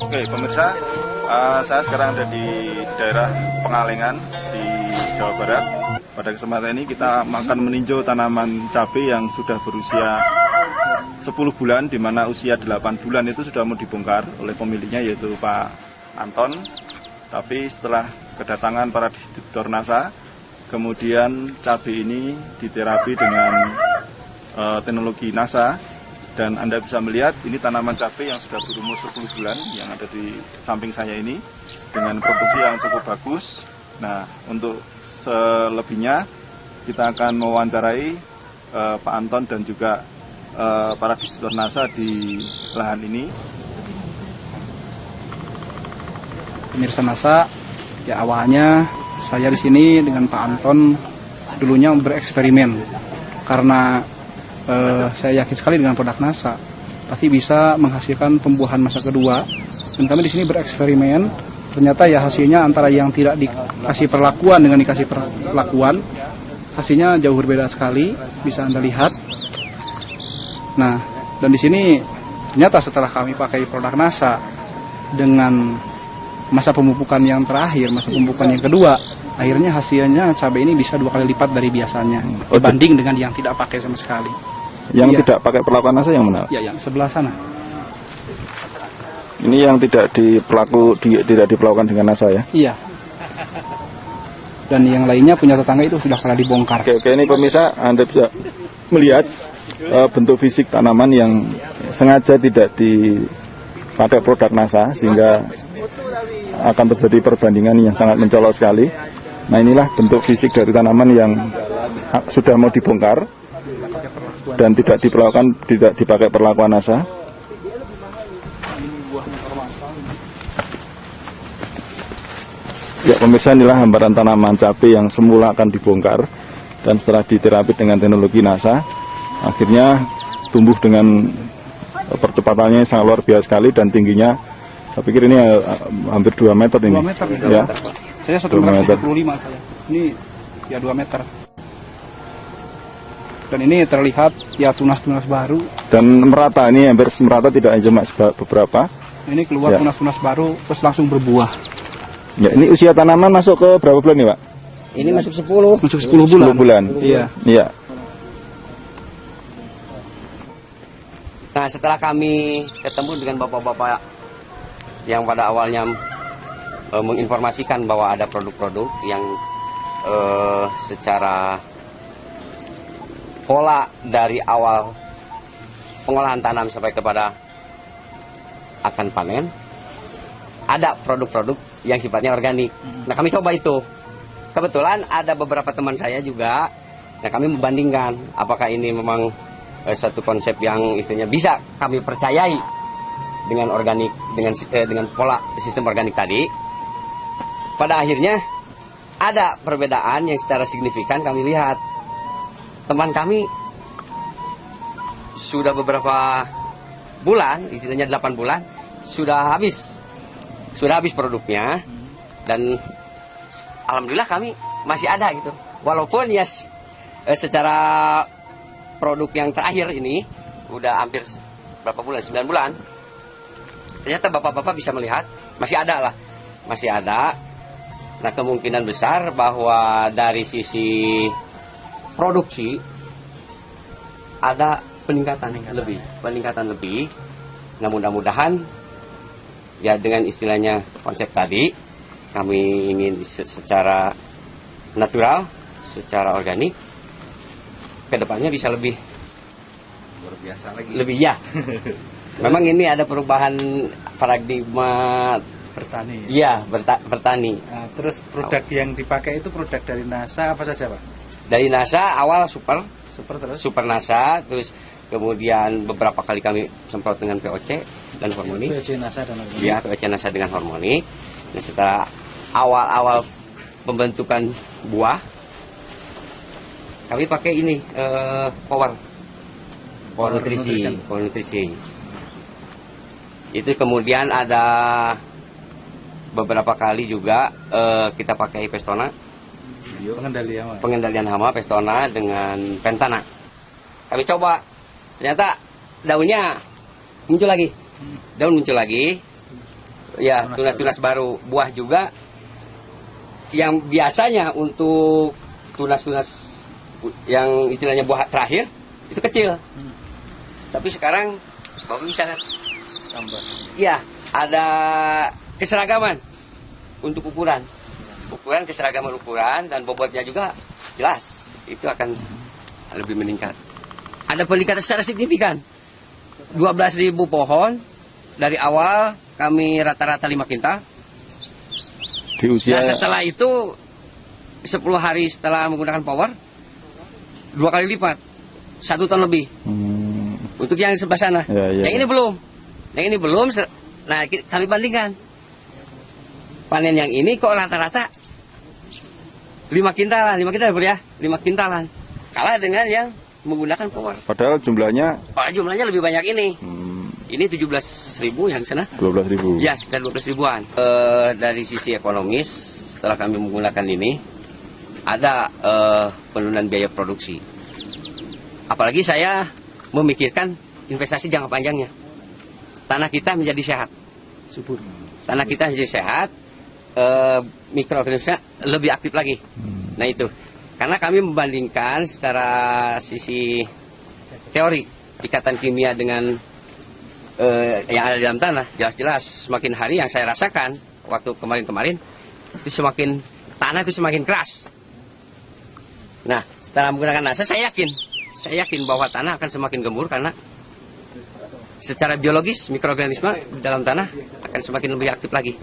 Oke pemirsa, saya sekarang ada di daerah Pengalengan di Jawa Barat. Pada kesempatan ini kita akan meninjau tanaman cabai yang sudah berusia 10 bulan, di mana usia 8 bulan itu sudah mau dibongkar oleh pemiliknya yaitu Pak Anton. Tapi setelah kedatangan para distributor NASA, kemudian cabai ini diterapi dengan teknologi NASA. Dan Anda bisa melihat ini tanaman cabai yang sudah berumur 10 bulan yang ada di samping saya ini dengan produksi yang cukup bagus. Nah, untuk selebihnya kita akan mewawancarai Pak Anton dan juga para distributor NASA di lahan ini. Pemirsa NASA, ya awalnya saya di sini dengan Pak Anton dulunya bereksperimen karena saya yakin sekali dengan produk NASA pasti bisa menghasilkan pembuahan masa kedua, dan kami di sini bereksperimen. Ternyata ya hasilnya antara yang tidak dikasih perlakuan dengan dikasih perlakuan, hasilnya jauh berbeda sekali, bisa Anda lihat. Nah, dan di sini ternyata setelah kami pakai produk NASA dengan masa pemupukan yang terakhir, masa pemupukan yang kedua, akhirnya hasilnya cabai ini bisa 2 kali lipat dari biasanya dibanding dengan yang tidak pakai sama sekali. Yang tidak pakai perlakuan NASA yang mana? Ya, yang sebelah sana. Ini yang tidak diperlakukan dengan NASA ya? Iya. Dan yang lainnya punya tetangga itu sudah pernah dibongkar. Oke, ini pemirsa, Anda bisa melihat bentuk fisik tanaman yang sengaja tidak dipakai produk NASA sehingga akan terjadi perbandingan yang sangat mencolok sekali. Nah, inilah bentuk fisik dari tanaman yang sudah mau dibongkar dan tidak dipakai perlakuan NASA. Ya pemirsa, inilah hamparan tanaman cabai yang semula akan dibongkar dan setelah diterapi dengan teknologi NASA, akhirnya tumbuh dengan percepatannya sangat luar biasa sekali dan tingginya, saya pikir ini hampir 2 meter ini. 2 meter ya. Saya 1,75 meter saya. Ini ya 2 meter. Dan ini terlihat ya tunas-tunas baru. Dan merata, ini hampir merata, tidak cuma beberapa. Ini keluar tunas-tunas baru terus langsung berbuah. Ya, ini usia tanaman masuk ke berapa bulan nih Pak? Ini masuk 10. Masuk 10 bulan. 10 bulan. Iya. Iya. Nah, setelah kami ketemu dengan bapak-bapak yang pada awalnya menginformasikan bahwa ada produk-produk yang secara pola dari awal pengolahan tanam sampai kepada akan panen, ada produk-produk yang sifatnya organik. Nah, kami coba itu. Kebetulan ada beberapa teman saya juga, nah kami membandingkan apakah ini memang suatu konsep yang istilahnya bisa kami percayai dengan organik, dengan pola sistem organik tadi. Pada akhirnya ada perbedaan yang secara signifikan kami lihat. Teman kami sudah beberapa bulan, istilahnya 8 bulan, sudah habis produknya, dan alhamdulillah kami masih ada gitu. Walaupun ya secara produk yang terakhir ini udah hampir berapa bulan, 9 bulan, ternyata bapak-bapak bisa melihat masih ada. Nah, kemungkinan besar bahwa dari sisi produksi ada peningkatan lebih. Nah, mudah-mudahan ya dengan istilahnya konsep tadi kami ingin secara natural, secara organik, kedepannya bisa lebih luar biasa lagi. Lebih ya. Memang ini ada perubahan paradigma bertani. Iya, bertani. Nah, terus produk yang dipakai itu produk dari NASA apa saja, Pak? Dari NASA awal super NASA, terus kemudian beberapa kali kami semprot dengan POC dan hormonik. POC NASA dan hormonik. Iya, POC NASA dengan hormonik. Nah, setelah awal pembentukan buah, kami pakai ini power nutrisi. Itu kemudian ada beberapa kali juga kita pakai Pestona. Pengendalian hama Pestona dengan Pentana. Kami coba, ternyata daun muncul lagi. Ya, tunas-tunas baru. Buah juga yang biasanya untuk tunas-tunas yang istilahnya buah terakhir itu kecil. Tapi sekarang Bapak bisa tambah. ya ada keseragaman untuk ukuran. Keseragaman ukuran dan bobotnya juga jelas. Itu akan lebih meningkat. Ada peningkatan secara signifikan. 12.000 pohon dari awal kami rata-rata 5 kintal. Di usia Nah, setelah itu 10 hari setelah menggunakan power 2 kali lipat, 1 ton lebih. Untuk yang sebelah sana. Yang ini belum. Nah, kami bandingkan. Panen yang ini kok rata-rata 5 kintalan, 5 kintalan. Kalah dengan yang menggunakan power. padahal jumlahnya Jumlahnya lebih banyak ini. Ini 17.000, yang sana 12.000. ya sekitar 12 ribuan. Dari sisi ekonomis, setelah kami menggunakan ini, ada penurunan biaya produksi. Apalagi saya memikirkan investasi jangka panjangnya. Tanah kita menjadi sehat, Subur. tanah kita menjadi sehat, mikroorganisme lebih aktif lagi. Nah itu, karena kami membandingkan secara sisi teori ikatan kimia dengan yang ada di dalam tanah, jelas-jelas semakin hari yang saya rasakan waktu kemarin-kemarin itu tanah itu semakin keras. Nah, setelah menggunakan NASA saya yakin bahwa tanah akan semakin gembur karena secara biologis mikroorganisme dalam tanah akan semakin lebih aktif lagi.